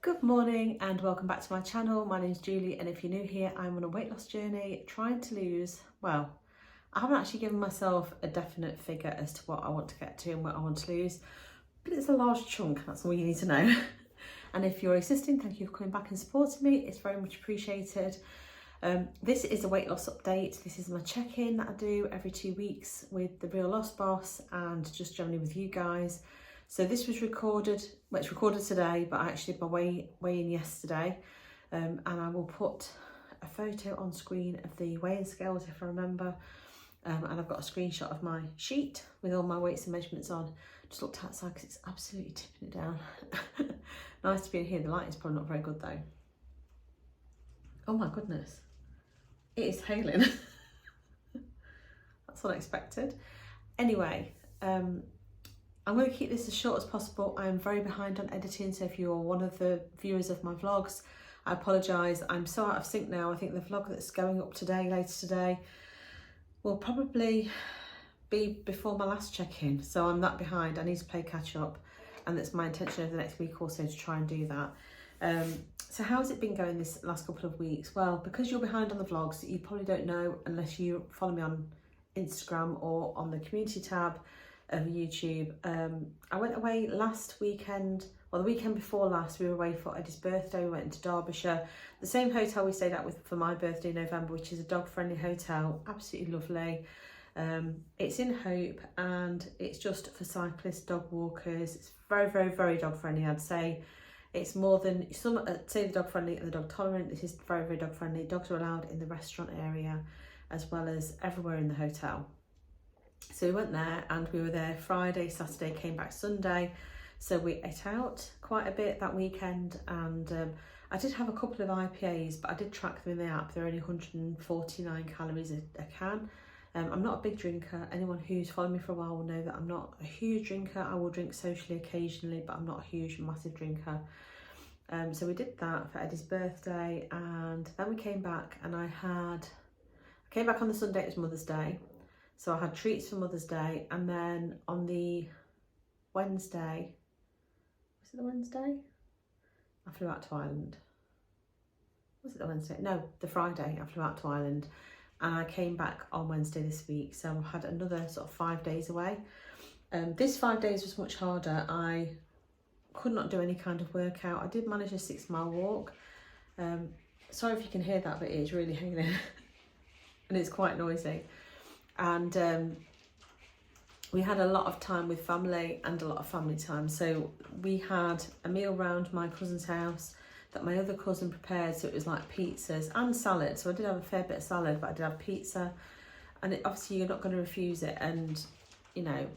Good morning and welcome back to my channel. My name's Julie, and if you're new here, I'm on a weight loss journey trying to lose, well, I haven't actually given myself a definite figure as to what I want to get to and what I want to lose, but it's a large chunk, that's all you need to know. And if you're existing, thank you for coming back and supporting me, it's very much appreciated. This is a weight loss update. This is my check-in that I do every 2 weeks with the Real Loss Boss and just generally with you guys. So this was recorded, well, it's recorded today, but I actually did my weigh-in yesterday. And I will put a photo on screen of the weigh-in scales if I remember. And I've got a screenshot of my sheet with all my weights and measurements on. Just looked outside because it's absolutely tipping it down. Nice to be in here. The light is probably not very good though. Oh my goodness. It is hailing. That's unexpected. Anyway, I'm going to keep this as short as possible. I am very behind on editing, so if you're one of the viewers of my vlogs, I apologise. I'm so out of sync now. I think the vlog that's going up today, later today, will probably be before my last check-in. So I'm that behind. I need to play catch up, and that's my intention over the next week or so to try and do that. So how's it been going this last couple of weeks? Well, because you're behind on the vlogs, you probably don't know unless you follow me on Instagram or on the community tab of YouTube. I went away last weekend, well the weekend before last, we were away for Eddie's birthday. We went into Derbyshire, the same hotel we stayed at with for my birthday in November, which is a dog friendly hotel, absolutely lovely. It's in Hope and it's just for cyclists, dog walkers. It's very dog friendly. I'd say it's more than some, say the dog friendly and the dog tolerant. This is very dog friendly. Dogs are allowed in the restaurant area as well as everywhere in the hotel. So we went there and we were there Friday, Saturday, came back Sunday. So we ate out quite a bit that weekend, and I did have a couple of IPAs, but I did track them in the app. They're only 149 calories a can. I'm not a big drinker. Anyone who's followed me for a while will know that I'm not a huge drinker. I will drink socially occasionally, but I'm not a huge, massive drinker. So we did that for Eddie's birthday, and then we came back and I came back on the Sunday, it was Mother's Day. So I had treats for Mother's Day, and then on the Wednesday, was it the Wednesday? I flew out to Ireland. Was it the Wednesday? No, the Friday I flew out to Ireland, and I came back on Wednesday this week. So I had another sort of 5 days away. This 5 days was much harder. I could not do any kind of workout. I did manage a 6-mile walk. Sorry if you can hear that, but it is really hailing and it's quite noisy. And we had a lot of time with family and a lot of family time. So we had a meal round my cousin's house that my other cousin prepared. So it was like pizzas and salad. So I did have a fair bit of salad, but I did have pizza. And obviously you're not going to refuse it. And, you know,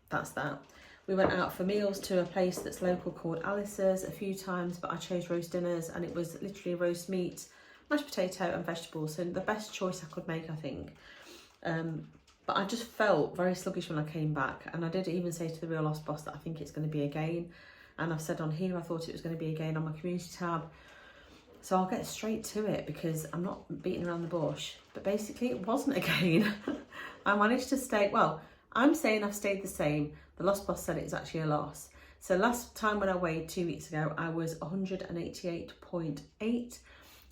that's that. We went out for meals to a place that's local called Alice's a few times, but I chose roast dinners, and it was literally roast meat, mashed potato and vegetables. So the best choice I could make, I think. But I just felt very sluggish when I came back, and I did even say to the Real Loss Boss that I think it's going to be a gain, and I've said on here I thought it was going to be a gain on my community tab. So I'll get straight to it because I'm not beating around the bush, but basically it wasn't a gain. I managed to stay, well, I'm saying I've stayed the same. The Loss Boss said it's actually a loss. So last time when I weighed 2 weeks ago, I was 188.8.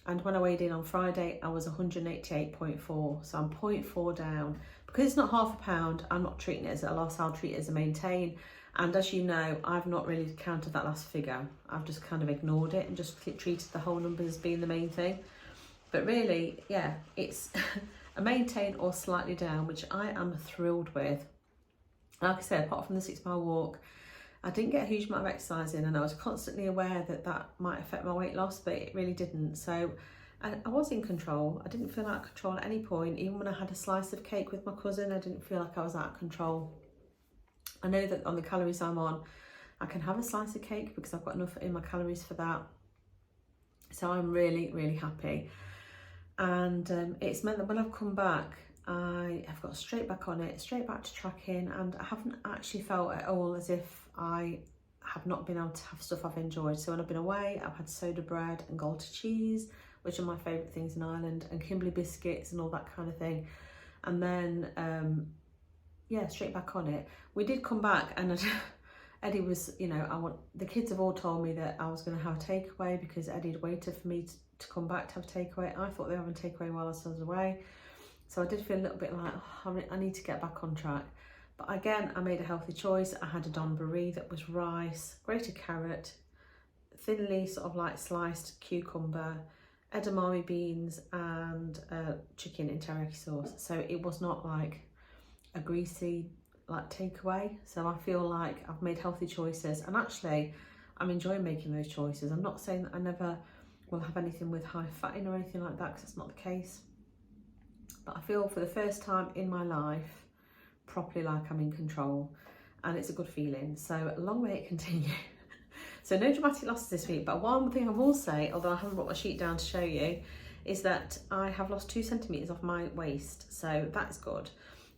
And when I weighed in on Friday, I was 188.4. So I'm 0.4 down. Because it's not half a pound, I'm not treating it as a loss, I'll treat it as a maintain. And as you know, I've not really counted that last figure. I've just kind of ignored it and just treated the whole numbers as being the main thing. But really, yeah, it's a maintain or slightly down, which I am thrilled with. Like I said, apart from the 6-mile walk, I didn't get a huge amount of exercise in, and I was constantly aware that that might affect my weight loss, but it really didn't. So I was in control. I didn't feel out of control at any point. Even when I had a slice of cake with my cousin, I didn't feel like I was out of control. I know that on the calories I'm on, I can have a slice of cake because I've got enough in my calories for that. So I'm really happy. And it's meant that when I've come back, I have got straight back on it, straight back to tracking, and I haven't actually felt at all as if I have not been able to have stuff I've enjoyed. So when I've been away, I've had soda bread and Gouda cheese, which are my favourite things in Ireland, and Kimberley biscuits and all that kind of thing. And then, yeah, straight back on it. We did come back, and Eddie was, you know, the kids have all told me that I was going to have a takeaway because Eddie had waited for me to come back to have a takeaway. I thought they were having a takeaway while I was away. So I did feel a little bit like, oh, I need to get back on track. But again, I made a healthy choice. I had a donburi that was rice, grated carrot, thinly sort of like sliced cucumber, edamame beans and chicken in teriyaki sauce. So it was not like a greasy like takeaway. So I feel like I've made healthy choices, and actually I'm enjoying making those choices. I'm not saying that I never will have anything with high fat in or anything like that, because that's not the case. But I feel for the first time in my life properly like I'm in control, and it's a good feeling. So long may it continue. So no dramatic losses this week, but one thing I will say, although I haven't brought my sheet down to show you, is that I have lost 2 centimetres off my waist, so that is good.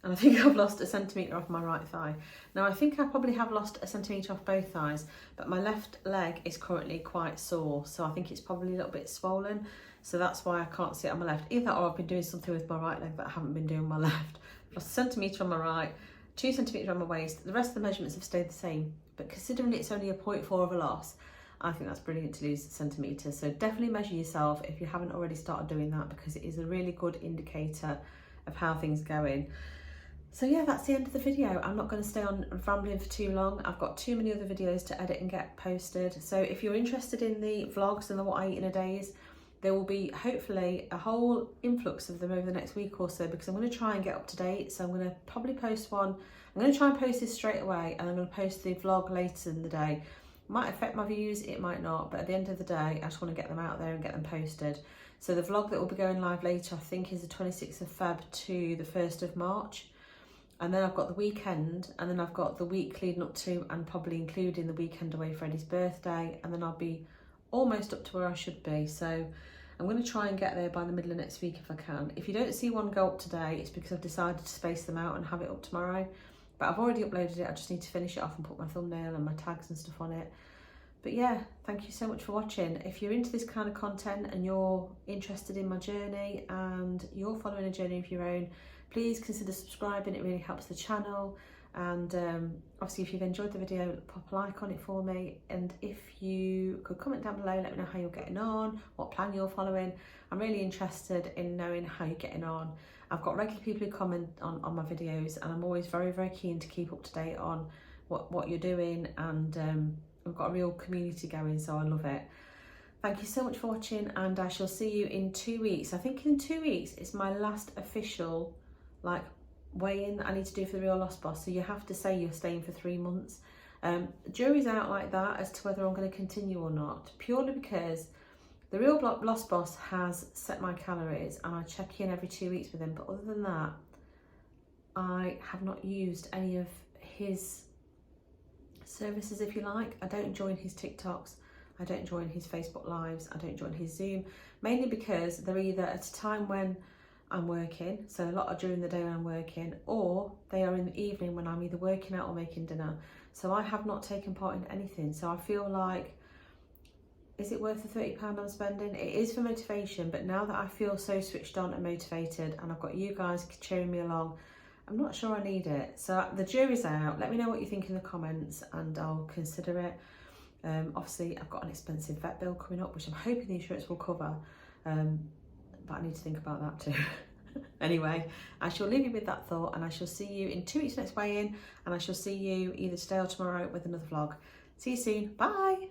And I think I've lost 1 centimetre off my right thigh. Now I think I probably have lost 1 centimetre off both thighs, but my left leg is currently quite sore, so I think it's probably a little bit swollen, so that's why I can't sit on my left. Either or I've been doing something with my right leg that I haven't been doing my left. I've lost 1 centimetre on my right, 2 centimetres on my waist. The rest of the measurements have stayed the same, but considering it's only a 0.4 of a loss, I think that's brilliant to lose centimetres. So definitely measure yourself if you haven't already started doing that, because it is a really good indicator of how things are going. So yeah, that's the end of the video. I'm not going to stay on rambling for too long. I've got too many other videos to edit and get posted. So if you're interested in the vlogs and the what I eat in a days, there will be hopefully a whole influx of them over the next week or so, because I'm going to try and get up to date. So I'm going to probably post one. I'm going to try and post this straight away, and I'm going to post the vlog later in the day. It might affect my views, it might not, but at the end of the day, I just want to get them out there and get them posted. So the vlog that will be going live later, I think, is the 26th of Feb to the 1st of March. And then I've got the weekend, and then I've got the week leading up to, and probably including the weekend away for Eddie's birthday, and then I'll be almost up to where I should be. So I'm going to try and get there by the middle of next week if I can. If you don't see one go up today, it's because I've decided to space them out and have it up tomorrow. But I've already uploaded it, I just need to finish it off and put my thumbnail and my tags and stuff on it. But yeah, thank you so much for watching. If you're into this kind of content and you're interested in my journey and you're following a journey of your own, please consider subscribing. It really helps the channel. And obviously if you've enjoyed the video, pop a like on it for me. And if you could comment down below, let me know how you're getting on, what plan you're following. I'm really interested in knowing how you're getting on. I've got regular people who comment on my videos, and I'm always very, very keen to keep up to date on what you're doing. And I've got a real community going, so I love it. Thank you so much for watching, and I shall see you in 2 weeks. I think in 2 weeks it's my last official weigh-in that I need to do for the Real Loss Boss. So you have to say you're staying for 3 months. The jury's out like that as to whether I'm going to continue or not, purely because the Real Loss Boss has set my calories, and I check in every 2 weeks with him. But other than that, I have not used any of his services, if you like. I don't join his TikToks, I don't join his Facebook Lives, I don't join his Zoom, mainly because they're either at a time when I'm working, so a lot are during the day when I'm working, or they are in the evening when I'm either working out or making dinner. So I have not taken part in anything. So I feel like, is it worth the £30 I'm spending? It is for motivation, but now that I feel so switched on and motivated, and I've got you guys cheering me along, I'm not sure I need it. So the jury's out. Let me know what you think in the comments, and I'll consider it. Obviously I've got an expensive vet bill coming up, which I'm hoping the insurance will cover, but I need to think about that too. Anyway, I shall leave you with that thought, and I shall see you in 2 weeks next weigh-in, and I shall see you either today or tomorrow with another vlog. See you soon. Bye.